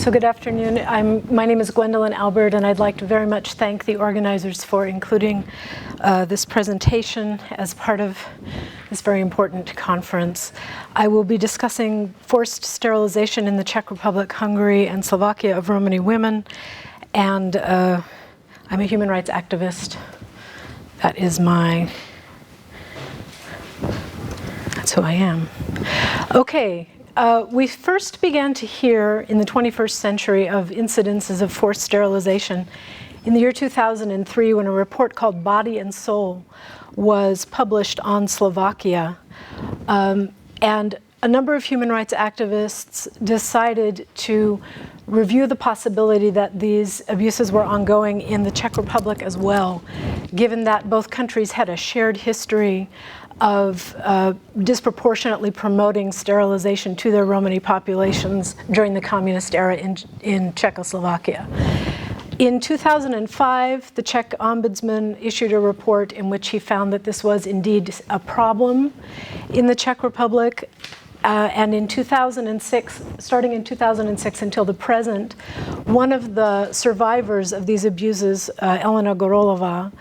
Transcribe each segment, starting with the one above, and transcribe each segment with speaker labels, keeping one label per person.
Speaker 1: So good afternoon. My name is Gwendolyn Albert, and I'd like to very much thank the organizers for including this presentation as part of this very important conference. I will be discussing forced sterilization in the Czech Republic, Hungary, and Slovakia of Romani women, and I'm a human rights activist. That's who I am. Okay. We first began to hear in the 21st century of incidences of forced sterilization in the year 2003 when a report called Body and Soul was published on Slovakia. And a number of human rights activists decided to review the possibility that these abuses were ongoing in the Czech Republic as well, given that both countries had a shared history of disproportionately promoting sterilization to their Romani populations during the communist era in Czechoslovakia. In 2005, the Czech ombudsman issued a report in which he found that this was indeed a problem in the Czech Republic. And in 2006, starting in 2006 until the present, one of the survivors of these abuses, Elena Gorolova,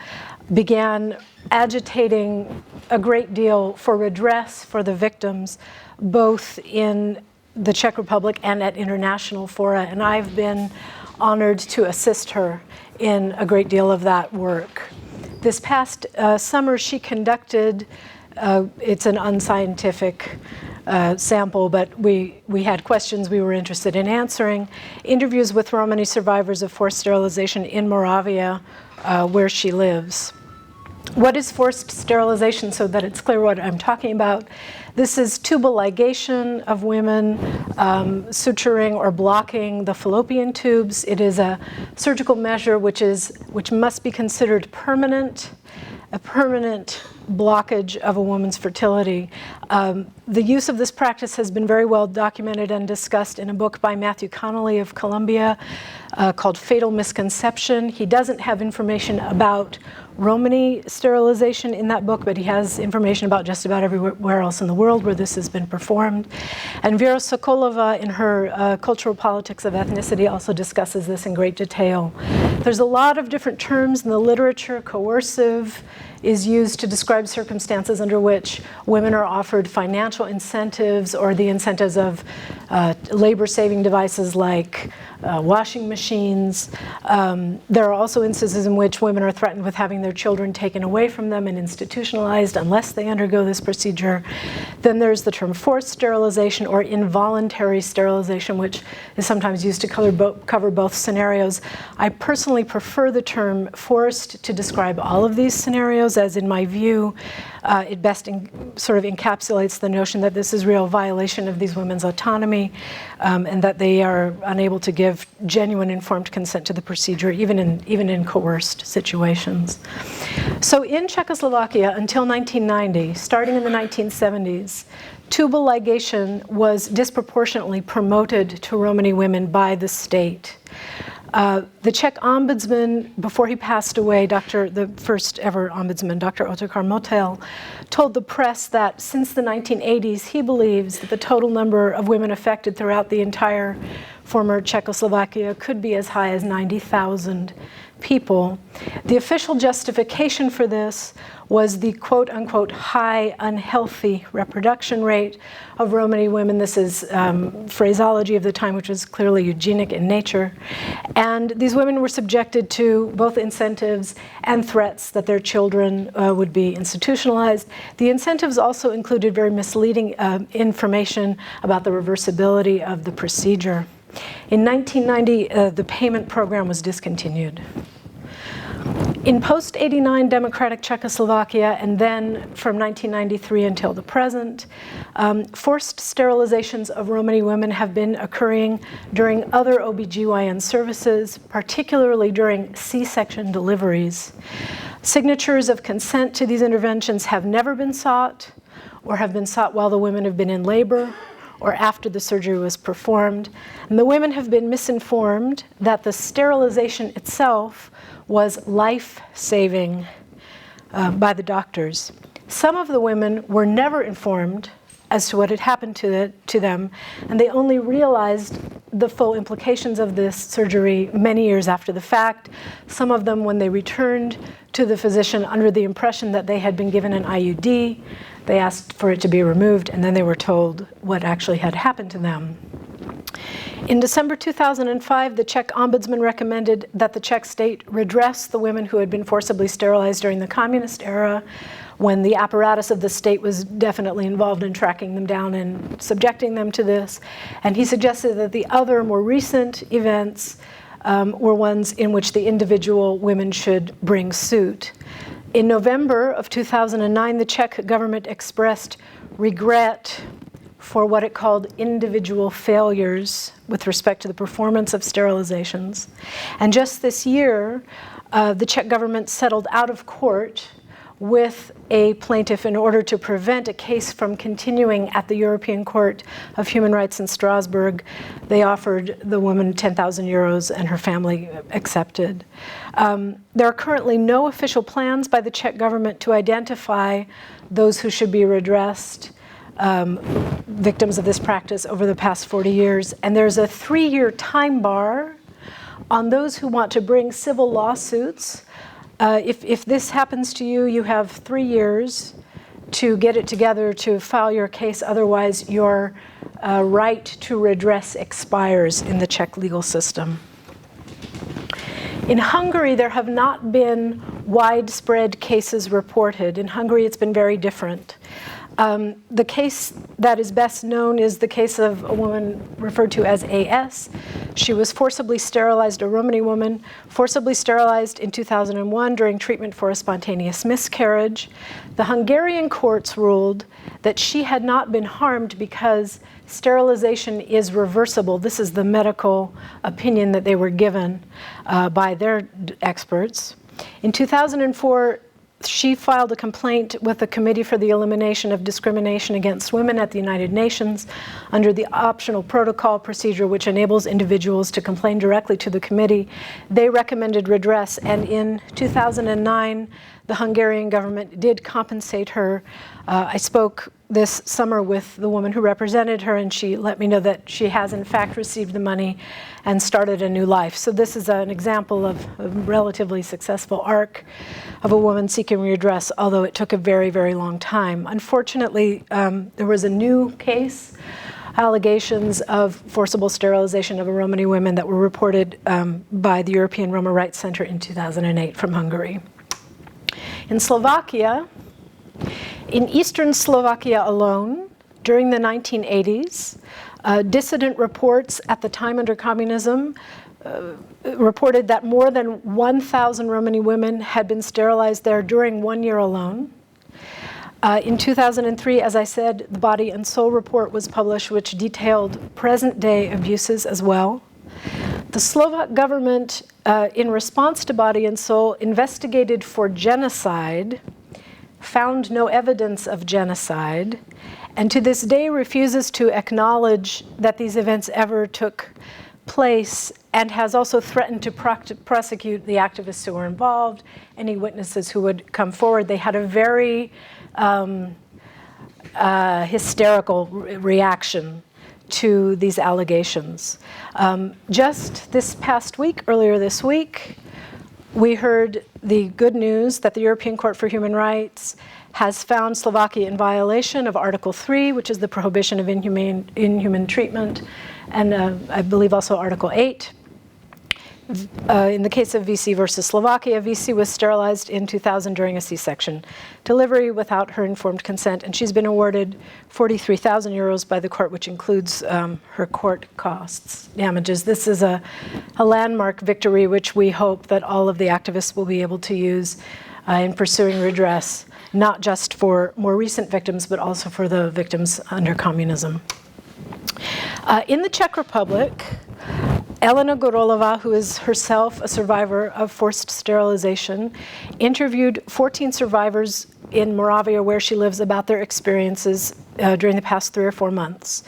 Speaker 1: began agitating a great deal for redress for the victims, both in the Czech Republic and at international fora. And I've been honored to assist her in a great deal of that work. This past summer, she conducted, it's an unscientific sample, but we had questions we were interested in answering, interviews with Romani survivors of forced sterilization in Moravia, where she lives. What is forced sterilization, so that it's clear what I'm talking about? This is tubal ligation of women, suturing or blocking the fallopian tubes. It is a surgical measure which must be considered permanent, a permanent blockage of a woman's fertility. The use of this practice has been very well documented and discussed in a book by Matthew Connolly of Columbia called Fatal Misconception. He doesn't have information about Romani sterilization in that book, but he has information about just about everywhere else in the world where this has been performed. And Vera Sokolova, in her Cultural Politics of Ethnicity, also discusses this in great detail. There's a lot of different terms in the literature. Coercive is used to describe circumstances under which women are offered financial incentives or the incentives of labor-saving devices like washing machines. There are also instances in which women are threatened with having their children taken away from them and institutionalized unless they undergo this procedure. Then there's the term forced sterilization or involuntary sterilization, which is sometimes used to cover both scenarios. I personally prefer the term forced to describe all of these scenarios, as in my view, it best sort of encapsulates the notion that this is real violation of these women's autonomy and that they are unable to give genuine informed consent to the procedure, even in coerced situations. So in Czechoslovakia until 1990, starting in the 1970s, tubal ligation was disproportionately promoted to Romani women by the state. The Czech ombudsman, before he passed away, the first ever ombudsman, Dr. Otakar Motel, told the press that since the 1980s, he believes that the total number of women affected throughout the entire former Czechoslovakia could be as high as 90,000 people. The official justification for this was the quote-unquote high unhealthy reproduction rate of Romani women. This is phraseology of the time, which was clearly eugenic in nature. And these women were subjected to both incentives and threats that their children would be institutionalized. The incentives also included very misleading information about the reversibility of the procedure. In 1990, the payment program was discontinued. In post-89 democratic Czechoslovakia, and then from 1993 until the present, forced sterilizations of Romani women have been occurring during other OBGYN services, particularly during C-section deliveries. Signatures of consent to these interventions have never been sought, or have been sought while the women have been in labor, or after the surgery was performed. And the women have been misinformed that the sterilization itself was life-saving by the doctors. Some of the women were never informed as to what had happened to them, and they only realized the full implications of this surgery many years after the fact. Some of them, when they returned to the physician under the impression that they had been given an IUD, they asked for it to be removed, and then they were told what actually had happened to them. In December 2005, the Czech ombudsman recommended that the Czech state redress the women who had been forcibly sterilized during the communist era, when the apparatus of the state was definitely involved in tracking them down and subjecting them to this. And he suggested that the other more recent events were ones in which the individual women should bring suit. In November of 2009, the Czech government expressed regret for what it called individual failures with respect to the performance of sterilizations. And just this year, the Czech government settled out of court with a plaintiff in order to prevent a case from continuing at the European Court of Human Rights in Strasbourg. They offered the woman 10,000 euros and her family accepted. There are currently no official plans by the Czech government to identify those who should be redressed, victims of this practice over the past 40 years. And there's a 3-year time bar on those who want to bring civil lawsuits. If this happens to you, you have 3 years to get it together to file your case. Otherwise, your right to redress expires in the Czech legal system. In Hungary, there have not been widespread cases reported. In Hungary, it's been very different. The case that is best known is the case of a woman referred to as AS. She was forcibly sterilized, a Romani woman, forcibly sterilized in 2001 during treatment for a spontaneous miscarriage. The Hungarian courts ruled that she had not been harmed because sterilization is reversible. This is the medical opinion that they were given by their experts. In 2004, she filed a complaint with the Committee for the Elimination of Discrimination Against Women at the United Nations under the optional protocol procedure, which enables individuals to complain directly to the committee. They recommended redress, and in 2009, the Hungarian government did compensate her. I spoke this summer with the woman who represented her, and she let me know that she has in fact received the money and started a new life. So this is an example of a relatively successful arc of a woman seeking redress, although it took a very, very long time. Unfortunately, there was a new case, allegations of forcible sterilization of Romani women that were reported by the European Roma Rights Center in 2008 from Hungary. In Slovakia, in eastern Slovakia alone, during the 1980s, dissident reports at the time under communism reported that more than 1,000 Romani women had been sterilized there during 1 year alone. In 2003, as I said, the Body and Soul report was published, which detailed present-day abuses as well. The Slovak government, in response to Body and Soul, investigated for genocide, found no evidence of genocide, and to this day refuses to acknowledge that these events ever took place, and has also threatened to prosecute the activists who were involved, any witnesses who would come forward. They had a very hysterical reaction to these allegations. Just this past week, earlier this week, we heard the good news that the European Court for Human Rights has found Slovakia in violation of Article 3, which is the prohibition of inhuman treatment, and I believe also Article 8. In the case of VC versus Slovakia, VC was sterilized in 2000 during a C-section delivery without her informed consent, and she's been awarded 43,000 euros by the court, which includes her court costs, damages. This is a landmark victory, which we hope that all of the activists will be able to use in pursuing redress, not just for more recent victims, but also for the victims under communism. In the Czech Republic, Elena Gorolova, who is herself a survivor of forced sterilization, interviewed 14 survivors in Moravia, where she lives, about their experiences during the past 3 or 4 months.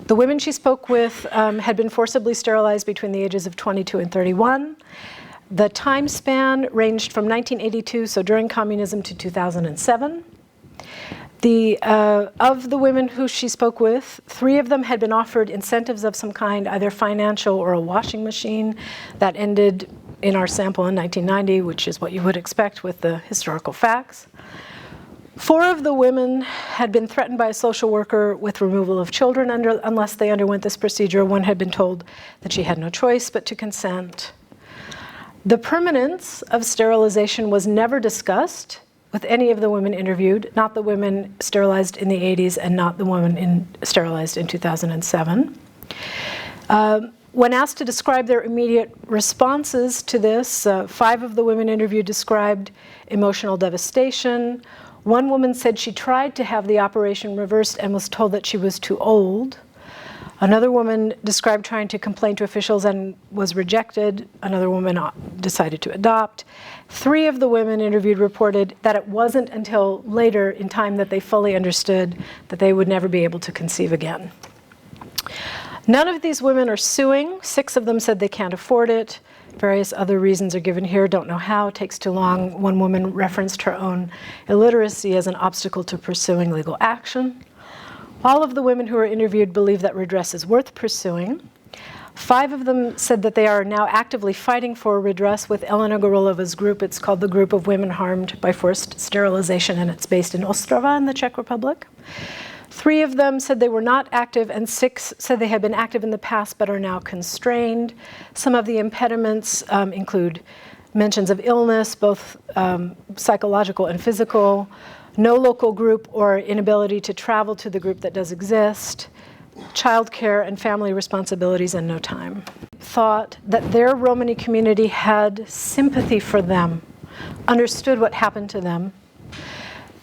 Speaker 1: The women she spoke with had been forcibly sterilized between the ages of 22 and 31. The time span ranged from 1982, so during communism, to 2007. Of the women who she spoke with, 3 of them had been offered incentives of some kind, either financial or a washing machine. That ended in our sample in 1990, which is what you would expect with the historical facts. 4 of the women had been threatened by a social worker with removal of children unless they underwent this procedure. 1 had been told that she had no choice but to consent. The permanence of sterilization was never discussed with any of the women interviewed, not the women sterilized in the 80s and not the women sterilized in 2007. When asked to describe their immediate responses to this, 5 of the women interviewed described emotional devastation. 1 woman said she tried to have the operation reversed and was told that she was too old. Another woman described trying to complain to officials and was rejected. Another woman decided to adopt. 3 of the women interviewed reported that it wasn't until later in time that they fully understood that they would never be able to conceive again. None of these women are suing. 6 of them said they can't afford it. Various other reasons are given here, don't know how, it takes too long. 1 woman referenced her own illiteracy as an obstacle to pursuing legal action. All of the women who were interviewed believe that redress is worth pursuing. 5 of them said that they are now actively fighting for redress with Elena Gorilova's group. It's called the Group of Women Harmed by Forced Sterilization, and it's based in Ostrava in the Czech Republic. 3 of them said they were not active, and 6 said they had been active in the past but are now constrained. Some of the impediments include mentions of illness, both psychological and physical, no local group or inability to travel to the group that does exist, childcare and family responsibilities, and no time. Thought that their Romani community had sympathy for them, understood what happened to them.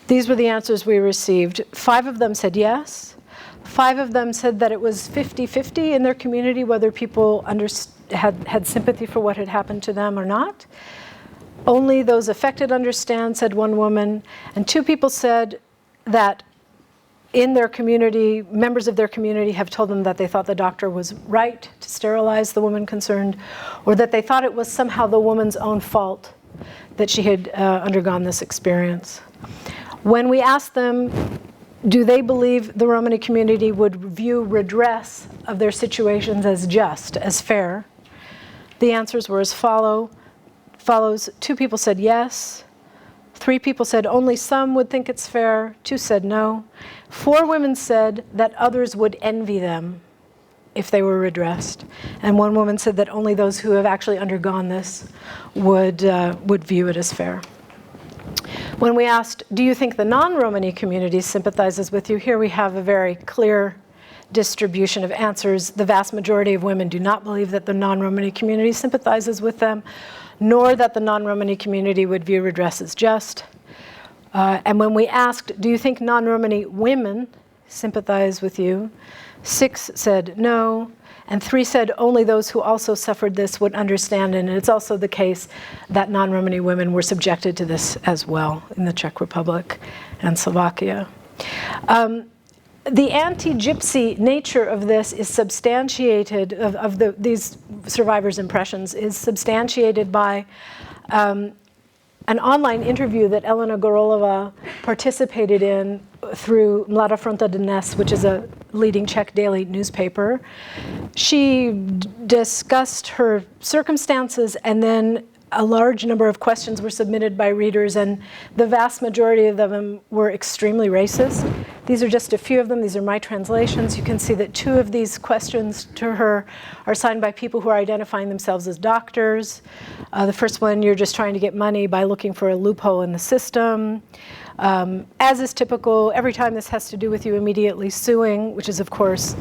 Speaker 1: These were the answers we received. 5 of them said yes. 5 of them said that it was 50-50 in their community, whether people had sympathy for what had happened to them or not. Only those affected understand, said 1 woman. And 2 people said that in their community, members of their community have told them that they thought the doctor was right to sterilize the woman concerned, or that they thought it was somehow the woman's own fault that she had undergone this experience. When we asked them, do they believe the Romani community would view redress of their situations as just, as fair, the answers were as follows. 2 people said yes. 3 people said only some would think it's fair. 2 said no. 4 women said that others would envy them if they were redressed. And 1 woman said that only those who have actually undergone this would view it as fair. When we asked, do you think the non-Romani community sympathizes with you? Here we have a very clear distribution of answers. The vast majority of women do not believe that the non-Romani community sympathizes with them, nor that the non-Romani community would view redress as just. And when we asked, do you think non-Romani women sympathize with you? 6 said no, and 3 said only those who also suffered this would understand, and it's also the case that non-Romani women were subjected to this as well in the Czech Republic and Slovakia. The AntiGypsy nature of this is substantiated, these survivors' impressions, is substantiated by an online interview that Elena Gorilova participated in through Mladá Fronta Dnes, which is a leading Czech daily newspaper. She discussed her circumstances, and then a large number of questions were submitted by readers, and the vast majority of them were extremely racist. These are just a few of them. These are my translations. You can see that 2 of these questions to her are signed by people who are identifying themselves as doctors. The first one, you're just trying to get money by looking for a loophole in the system. As is typical, every time this has to do with you immediately suing, which is of course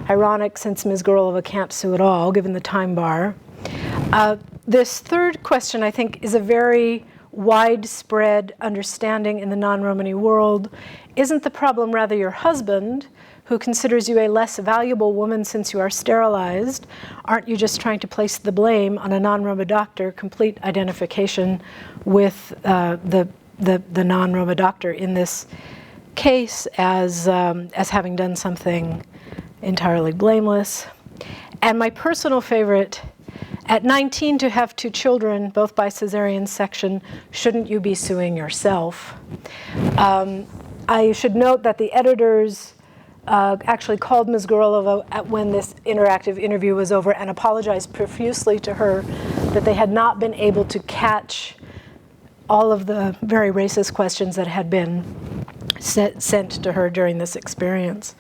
Speaker 1: ironic since Ms. Gorilova can't sue at all, given the time bar. This third question, I think, is a very widespread understanding in the non-Romani world. Isn't the problem rather your husband, who considers you a less valuable woman since you are sterilized? Aren't you just trying to place the blame on a non-Roma doctor? Complete identification with the non-Roma doctor in this case as having done something entirely blameless. And my personal favorite, at 19 to have 2 children, both by cesarean section, shouldn't you be suing yourself? I should note that the editors actually called Ms. Gorolova when this interactive interview was over and apologized profusely to her that they had not been able to catch all of the very racist questions that had been sent to her during this experience.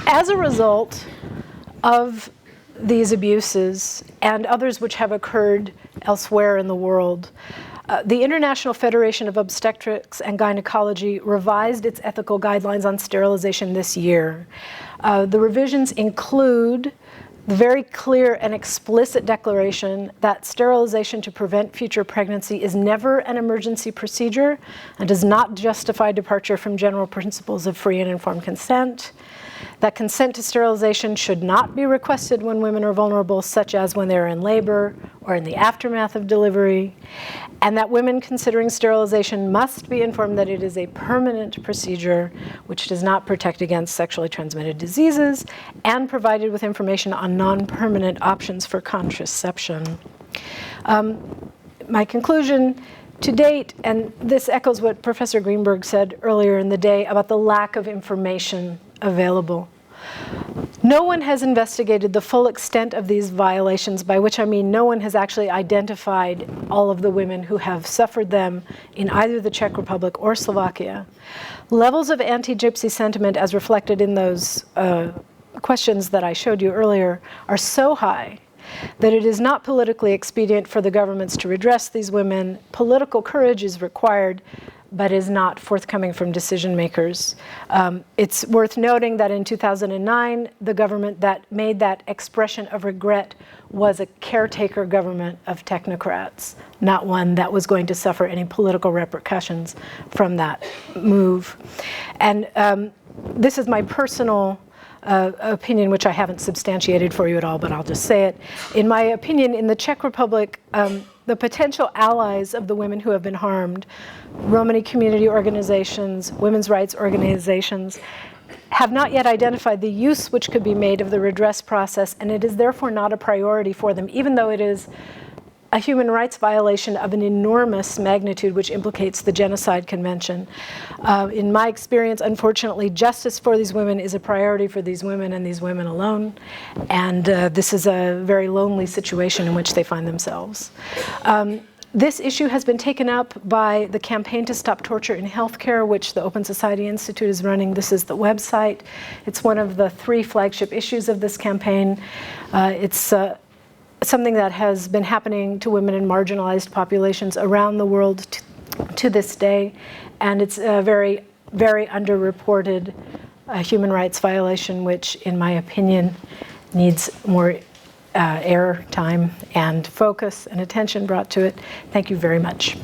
Speaker 1: As a result of these abuses and others which have occurred elsewhere in the world, the International Federation of Obstetrics and Gynecology revised its ethical guidelines on sterilization this year. The revisions include the very clear and explicit declaration that sterilization to prevent future pregnancy is never an emergency procedure and does not justify departure from general principles of free and informed consent. That consent to sterilization should not be requested when women are vulnerable, such as when they're in labor or in the aftermath of delivery, and that women considering sterilization must be informed that it is a permanent procedure which does not protect against sexually transmitted diseases, and provided with information on non-permanent options for contraception. My conclusion to date, and this echoes what Professor Greenberg said earlier in the day about the lack of information available. No one has investigated the full extent of these violations, by which I mean no one has actually identified all of the women who have suffered them in either the Czech Republic or Slovakia. Levels of anti-gypsy sentiment, as reflected in those questions that I showed you earlier, are so high that it is not politically expedient for the governments to redress these women. Political courage is required, but is not forthcoming from decision makers. It's worth noting that in 2009, the government that made that expression of regret was a caretaker government of technocrats, not one that was going to suffer any political repercussions from that move. And this is my personal opinion, which I haven't substantiated for you at all, but I'll just say it. In my opinion, in the Czech Republic, the potential allies of the women who have been harmed, Romani community organizations, women's rights organizations, have not yet identified the use which could be made of the redress process, and it is therefore not a priority for them, even though it is a human rights violation of an enormous magnitude which implicates the Genocide Convention. In my experience, unfortunately, justice for these women is a priority for these women and these women alone, and this is a very lonely situation in which they find themselves. This issue has been taken up by the Campaign to Stop Torture in Healthcare, which the Open Society Institute is running. This is the website. It's one of the 3 flagship issues of this campaign. It's something that has been happening to women in marginalized populations around the world to this day, and it's a very, very underreported human rights violation, which, in my opinion, needs more air time and focus and attention brought to it. Thank you very much.